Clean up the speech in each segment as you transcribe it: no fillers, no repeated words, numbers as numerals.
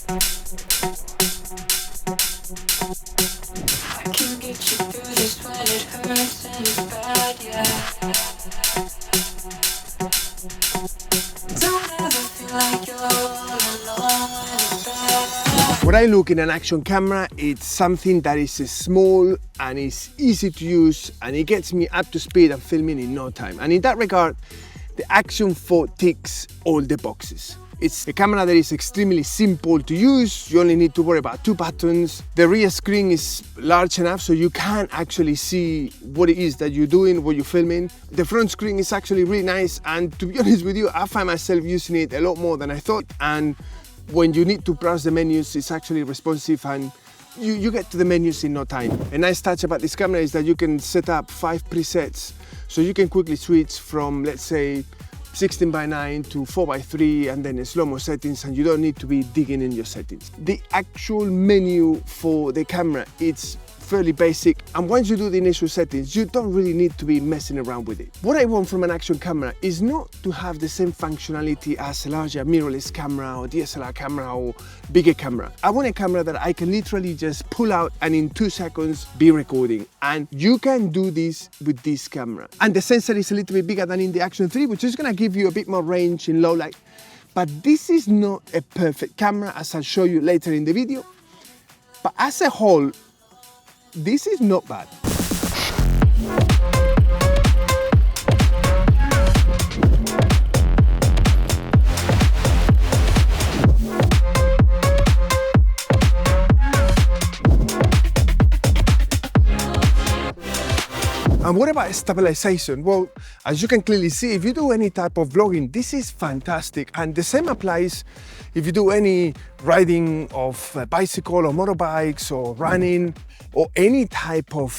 I can get you through this when it hurts and it's bad, yeah. Don't ever feel like you're all alone when it's bad. When I look in an action camera, it's something that is small and is easy to use, and it gets me up to speed and filming in no time. And in that regard, the Action 4 ticks all the boxes. It's a camera that is extremely simple to use. You only need to worry about 2 buttons. The rear screen is large enough so you can actually see what it is that you're doing, what you're filming. The front screen is actually really nice, and to be honest with you, I find myself using it a lot more than I thought. And when you need to browse the menus, it's actually responsive, and you get to the menus in no time. A nice touch about this camera is that you can set up 5 presets, so you can quickly switch from, let's say, 16:9 to 4:3 and then slow-mo settings, and you don't need to be digging in your settings. The actual menu for the camera, it's fairly basic, and once you do the initial settings, you don't really need to be messing around with it. What I want from an action camera is not to have the same functionality as a larger mirrorless camera or DSLR camera or bigger camera. I want a camera that I can literally just pull out and in 2 seconds be recording, and you can do this with this camera. And the sensor is a little bit bigger than in the Action 3, which is going to give you a bit more range in low light. But this is not a perfect camera, as I'll show you later in the video. But as a whole, this is not bad. And what about stabilization? Well, as you can clearly see, if you do any type of vlogging, this is fantastic. And the same applies if you do any riding of a bicycle or motorbikes or running or any type of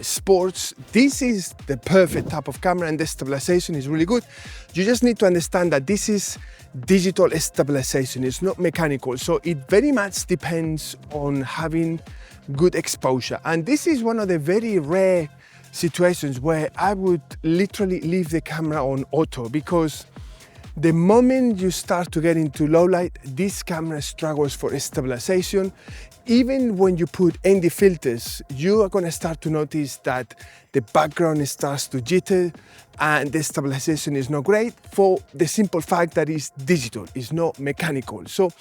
sports. This is the perfect type of camera, and the stabilization is really good. You just need to understand that this is digital stabilization, it's not mechanical. So it very much depends on having good exposure. And this is one of the very rare situations where I would literally leave the camera on auto, because the moment you start to get into low light, this camera struggles for stabilization. Even when you put ND filters, you are going to start to notice that the background starts to jitter and the stabilization is not great, for the simple fact that it's digital, it's not mechanical. So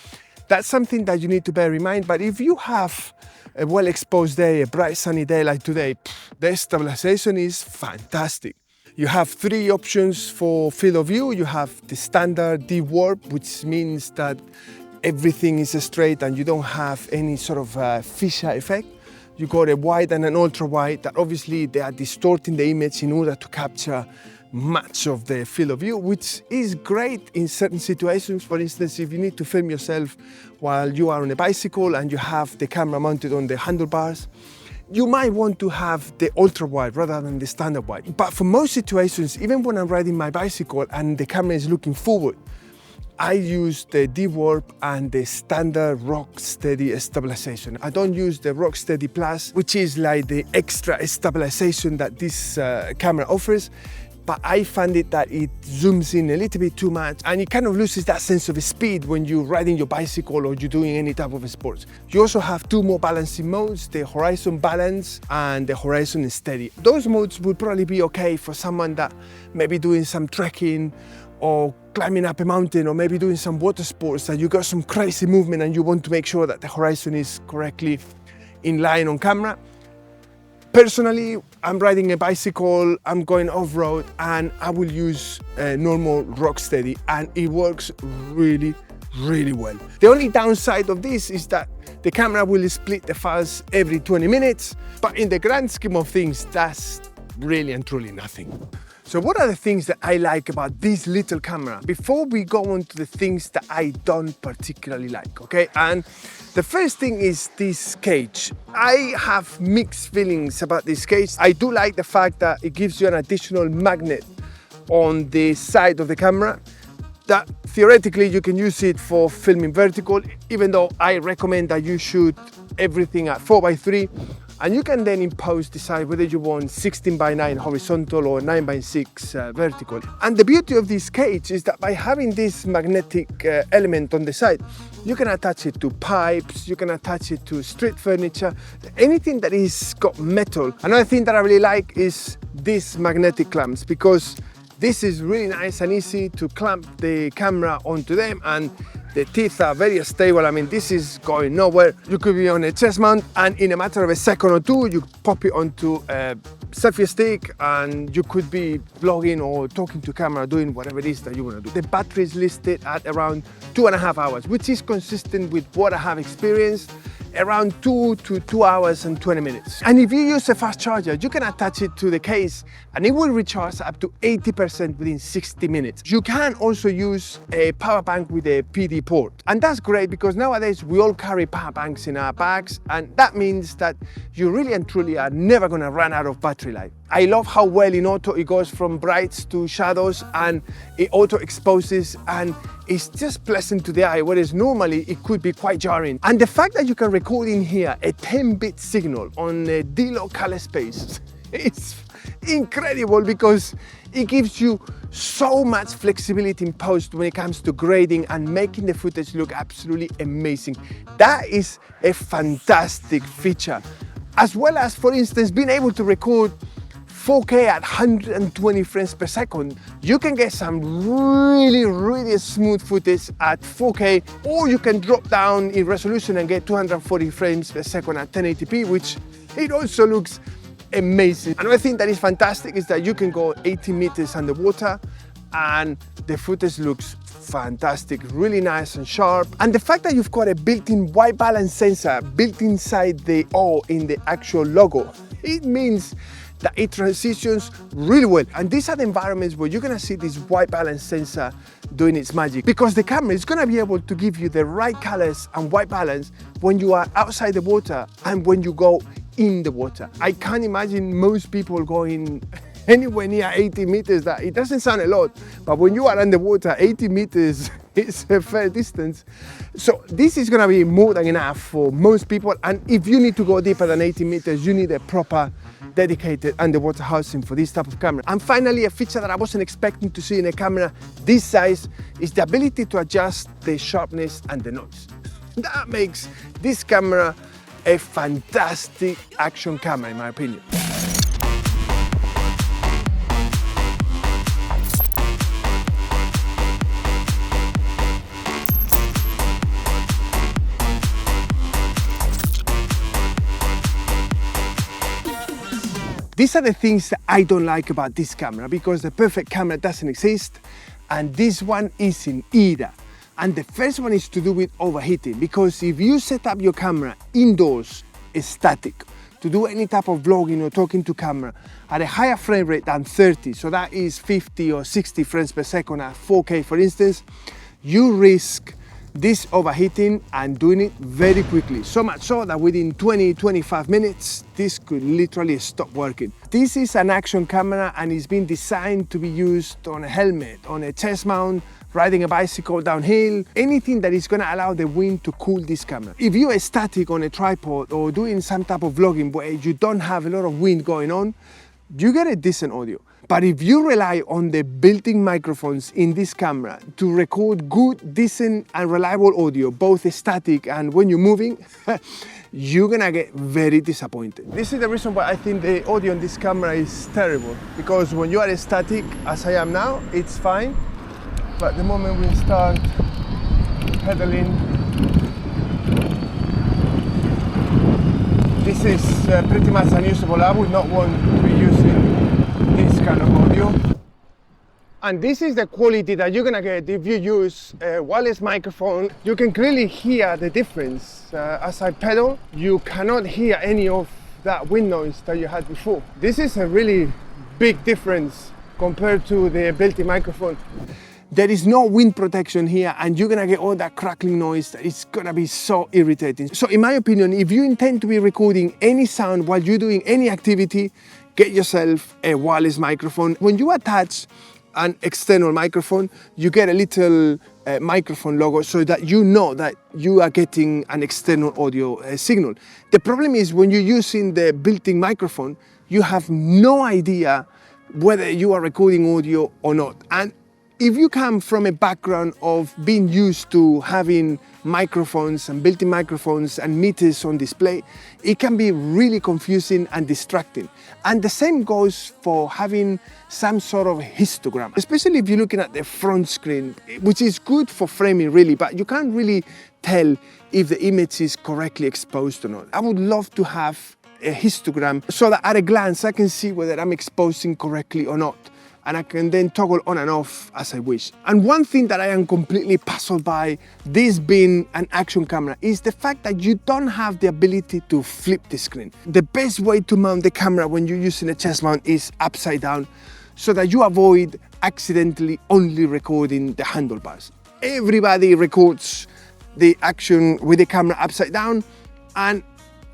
that's something that you need to bear in mind. But if you have a well-exposed day, a bright sunny day like today, the stabilization is fantastic. You have 3 options for field of view. You have the standard D-warp, which means that everything is straight and you don't have any sort of fisheye effect. You got a wide and an ultra wide that obviously they are distorting the image in order to capture much of the field of view, which is great in certain situations. For instance, if you need to film yourself while you are on a bicycle and you have the camera mounted on the handlebars, you might want to have the ultra wide rather than the standard wide. But for most situations, even when I'm riding my bicycle and the camera is looking forward, I use the D-warp and the standard rock steady stabilization. I don't use the rock steady plus, which is like the extra stabilization that this camera offers. But I find it that it zooms in a little bit too much, and it kind of loses that sense of speed when you're riding your bicycle or you're doing any type of sports. You also have 2 more balancing modes, the horizon balance and the horizon steady. Those modes would probably be okay for someone that may be doing some trekking or climbing up a mountain, or maybe doing some water sports and you got some crazy movement and you want to make sure that the horizon is correctly in line on camera. Personally, I'm riding a bicycle, I'm going off-road, and I will use a normal rock steady, and it works really, really well. The only downside of this is that the camera will split the files every 20 minutes, but in the grand scheme of things, that's really and truly nothing. So what are the things that I like about this little camera? Before we go on to the things that I don't particularly like, okay? And the first thing is this cage. I have mixed feelings about this cage. I do like the fact that it gives you an additional magnet on the side of the camera, that theoretically you can use it for filming vertical, even though I recommend that you shoot everything at 4:3. And you can then in post decide whether you want 16:9 horizontal or 9:6 vertical. And the beauty of this cage is that by having this magnetic element on the side, you can attach it to pipes, you can attach it to street furniture, anything that is got metal. Another thing that I really like is these magnetic clamps, because this is really nice and easy to clamp the camera onto them, and the teeth are very stable. I mean, this is going nowhere. You could be on a chest mount and in a matter of a second or two, you pop it onto a selfie stick and you could be vlogging or talking to camera, doing whatever it is that you want to do. The battery is listed at around 2.5 hours, which is consistent with what I have experienced, around 2 to 2 hours and 20 minutes. And if you use a fast charger, you can attach it to the case and it will recharge up to 80% within 60 minutes. You can also use a power bank with a PD port. And that's great because nowadays we all carry power banks in our bags, and that means that you really and truly are never going to run out of battery life. I love how well in auto it goes from brights to shadows, and it auto exposes, and it's just pleasant to the eye, whereas normally it could be quite jarring. And the fact that you can record in here a 10-bit signal on a D-Log color space, it's incredible because it gives you so much flexibility in post when it comes to grading and making the footage look absolutely amazing. That is a fantastic feature. As well as, for instance, being able to record 4K at 120 frames per second. You can get some really smooth footage at 4K, or you can drop down in resolution and get 240 frames per second at 1080p, which it also looks amazing. Another thing that is fantastic is that you can go 80 meters underwater and the footage looks fantastic, really nice and sharp. And the fact that you've got a built-in white balance sensor built inside the O in the actual logo, it means that it transitions really well. And these are the environments where you're gonna see this white balance sensor doing its magic, because the camera is gonna be able to give you the right colors and white balance when you are outside the water and when you go in the water. I can't imagine most people going anywhere near 80 meters. That it doesn't sound a lot, but when you are underwater, 80 meters is a fair distance. So this is gonna be more than enough for most people. And if you need to go deeper than 80 meters, you need a proper dedicated underwater housing for this type of camera. And finally, a feature that I wasn't expecting to see in a camera this size is the ability to adjust the sharpness and the noise. That makes this camera a fantastic action camera, in my opinion. These are the things that I don't like about this camera, because the perfect camera doesn't exist, and this one isn't either. And the first one is to do with overheating, because if you set up your camera indoors, static, to do any type of vlogging or talking to camera at a higher frame rate than 30, so that is 50 or 60 frames per second at 4K for instance, you risk this overheating and doing it very quickly. So much so that within 20-25 minutes, this could literally stop working. This is an action camera and it's been designed to be used on a helmet, on a chest mount, riding a bicycle downhill, anything that is going to allow the wind to cool this camera. If you are static on a tripod or doing some type of vlogging where you don't have a lot of wind going on, you get a decent audio. But if you rely on the built-in microphones in this camera to record good, decent and reliable audio, both static and when you're moving, you're gonna get very disappointed. This is the reason why I think the audio on this camera is terrible, because when you are static, as I am now, it's fine. But the moment we start pedaling, this is pretty much unusable. I would not want to be using this kind of audio. And this is the quality that you're gonna get if you use a wireless microphone. You can clearly hear the difference. As I pedal, you cannot hear any of that wind noise that you had before. This is a really big difference compared to the built-in microphone. There is no wind protection here and you're gonna get all that crackling noise that is gonna be so irritating. So in my opinion, if you intend to be recording any sound while you're doing any activity, get yourself a wireless microphone. When you attach an external microphone, you get a little microphone logo so that you know that you are getting an external audio signal. The problem is when you're using the built-in microphone, you have no idea whether you are recording audio or not. And if you come from a background of being used to having microphones and built-in microphones and meters on display, it can be really confusing and distracting. And the same goes for having some sort of histogram, especially if you're looking at the front screen, which is good for framing really, but you can't really tell if the image is correctly exposed or not. I would love to have a histogram so that at a glance I can see whether I'm exposing correctly or not, and I can then toggle on and off as I wish. And one thing that I am completely puzzled by, this being an action camera, is the fact that you don't have the ability to flip the screen. The best way to mount the camera when you're using a chest mount is upside down, so that you avoid accidentally only recording the handlebars. Everybody records the action with the camera upside down, and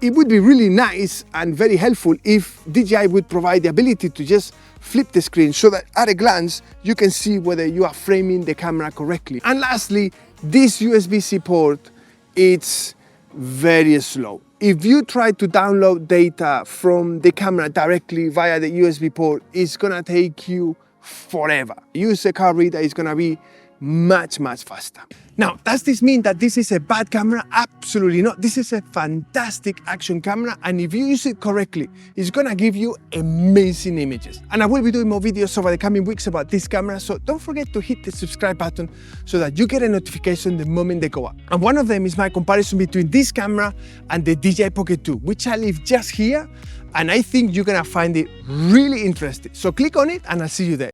it would be really nice and very helpful if DJI would provide the ability to just flip the screen so that at a glance you can see whether you are framing the camera correctly. And lastly, this USB-C port, it's very slow. If you try to download data from the camera directly via the USB port, it's gonna take you forever. Use a card reader, it's gonna be much faster. Now, does this mean that this is a bad camera? Absolutely not. This is a fantastic action camera, and if you use it correctly, it's gonna give you amazing images. And I will be doing more videos over the coming weeks about this camera, so don't forget to hit the subscribe button so that you get a notification the moment they go up. And one of them is my comparison between this camera and the DJI Pocket 2, which I leave just here, and I think you're gonna find it really interesting. So click on it and I'll see you there.